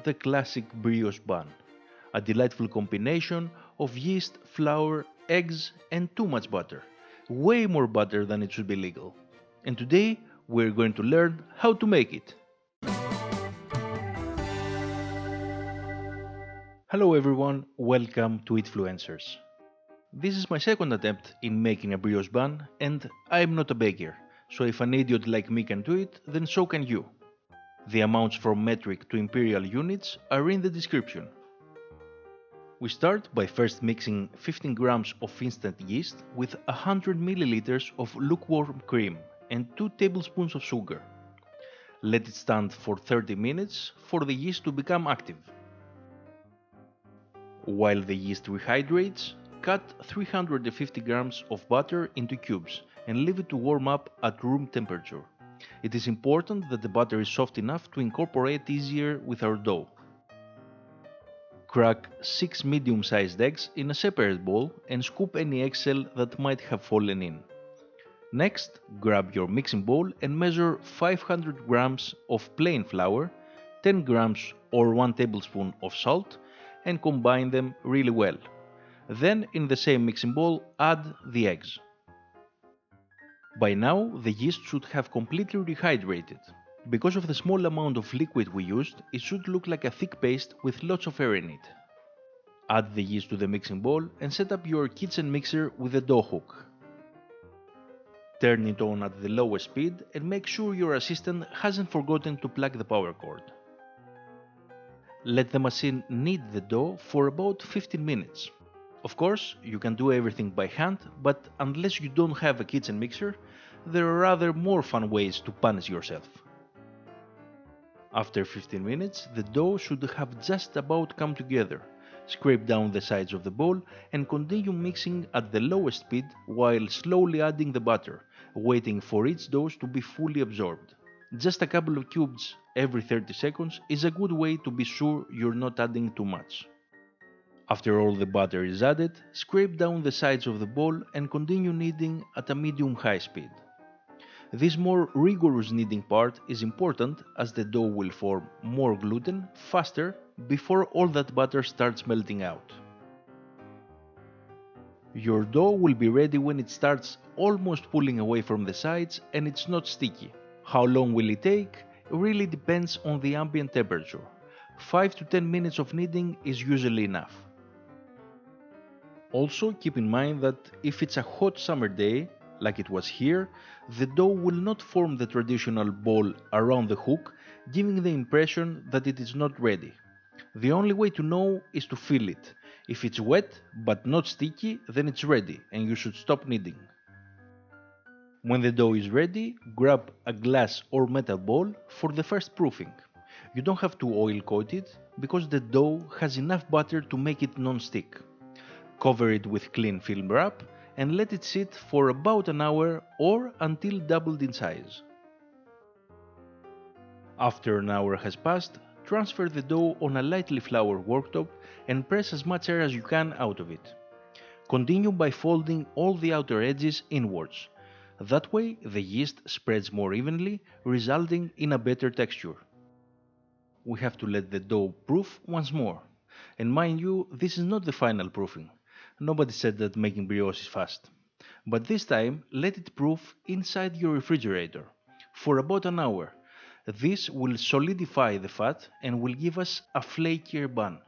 the classic brioche bun, a delightful combination of yeast, flour, eggs and too much butter, way more butter than it should be legal. And today we're going to learn how to make it. Hello everyone, welcome to EatFluencers. This is my second attempt in making a brioche bun and I'm not a baker, so if an idiot like me can do it, then so can you. The amounts from metric to imperial units are in the description. We start by first mixing 15 grams of instant yeast with 100 milliliters of lukewarm cream and 2 tablespoons of sugar. Let it stand for 30 minutes for the yeast to become active. While the yeast rehydrates, cut 350 grams of butter into cubes and leave it to warm up at room temperature. It is important that the butter is soft enough to incorporate easier with our dough. Crack 6 medium-sized eggs in a separate bowl and scoop any eggshell that might have fallen in. Next, grab your mixing bowl and measure 500 grams of plain flour, 10 grams or 1 tablespoon of salt, and combine them really well. Then in the same mixing bowl add the eggs. By now the yeast should have completely rehydrated. Because of the small amount of liquid we used, it should look like a thick paste with lots of air in it. Add the yeast to the mixing bowl and set up your kitchen mixer with a dough hook. Turn it on at the lowest speed and make sure your assistant hasn't forgotten to plug the power cord. Let the machine knead the dough for about 15 minutes. Of course, you can do everything by hand, but unless you don't have a kitchen mixer, there are other more fun ways to punish yourself. After 15 minutes, the dough should have just about come together. Scrape down the sides of the bowl and continue mixing at the lowest speed while slowly adding the butter, waiting for each dose to be fully absorbed. Just a couple of cubes every 30 seconds is a good way to be sure you're not adding too much. After all the butter is added, scrape down the sides of the bowl and continue kneading at a medium-high speed. This more rigorous kneading part is important as the dough will form more gluten faster before all that butter starts melting out. Your dough will be ready when it starts almost pulling away from the sides and it's not sticky. How long will it take? It really depends on the ambient temperature. 5 to 10 minutes of kneading is usually enough. Also keep in mind that if it's a hot summer day, like it was here, the dough will not form the traditional ball around the hook, giving the impression that it is not ready. The only way to know is to feel it. If it's wet but not sticky, then it's ready and you should stop kneading. When the dough is ready, grab a glass or metal bowl for the first proofing. You don't have to oil coat it because the dough has enough butter to make it non-stick. Cover it with clean film wrap and let it sit for about an hour or until doubled in size. After an hour has passed, transfer the dough on a lightly floured worktop and press as much air as you can out of it. Continue by folding all the outer edges inwards. That way the yeast spreads more evenly, resulting in a better texture. We have to let the dough proof once more. And mind you, this is not the final proofing. Nobody said that making brioche is fast. But this time, let it proof inside your refrigerator for about an hour. This will solidify the fat and will give us a flakier bun.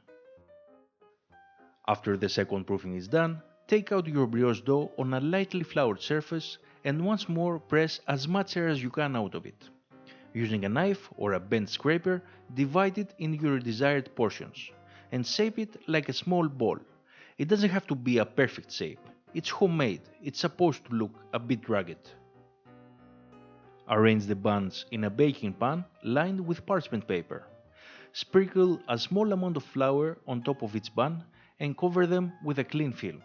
After the second proofing is done, take out your brioche dough on a lightly floured surface and once more press as much air as you can out of it. Using a knife or a bent scraper, divide it in your desired portions and shape it like a small ball. It doesn't have to be a perfect shape. It's homemade. It's supposed to look a bit rugged. Arrange the buns in a baking pan lined with parchment paper. Sprinkle a small amount of flour on top of each bun and cover them with a clean film.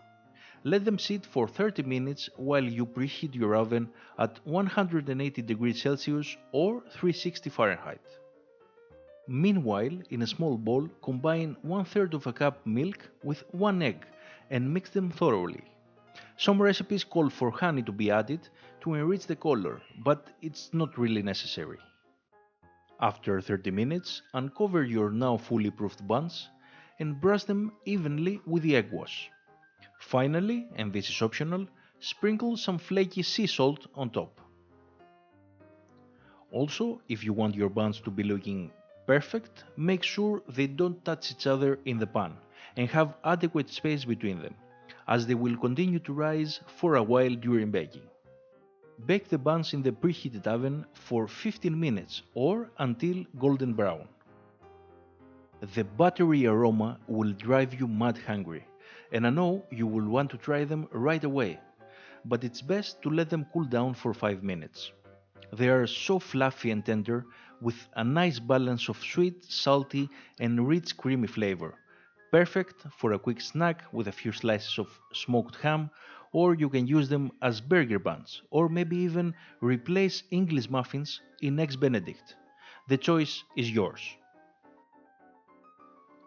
Let them sit for 30 minutes while you preheat your oven at 180 degrees Celsius or 360 Fahrenheit. Meanwhile, in a small bowl, combine 1/3 of a cup milk with 1 egg and mix them thoroughly. Some recipes call for honey to be added to enrich the color, but it's not really necessary. After 30 minutes, uncover your now fully proofed buns and brush them evenly with the egg wash. Finally, and this is optional, sprinkle some flaky sea salt on top. Also, if you want your buns to be looking perfect, make sure they don't touch each other in the pan and have adequate space between them, as they will continue to rise for a while during baking. Bake the buns in the preheated oven for 15 minutes or until golden brown. The buttery aroma will drive you mad hungry, and I know you will want to try them right away, but it's best to let them cool down for 5 minutes. They are so fluffy and tender, with a nice balance of sweet, salty, and rich creamy flavor. Perfect for a quick snack with a few slices of smoked ham, or you can use them as burger buns, or maybe even replace English muffins in Eggs Benedict. The choice is yours.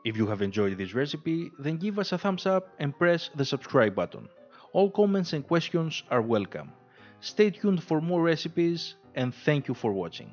If you have enjoyed this recipe, then give us a thumbs up and press the subscribe button. All comments and questions are welcome. Stay tuned for more recipes, and thank you for watching.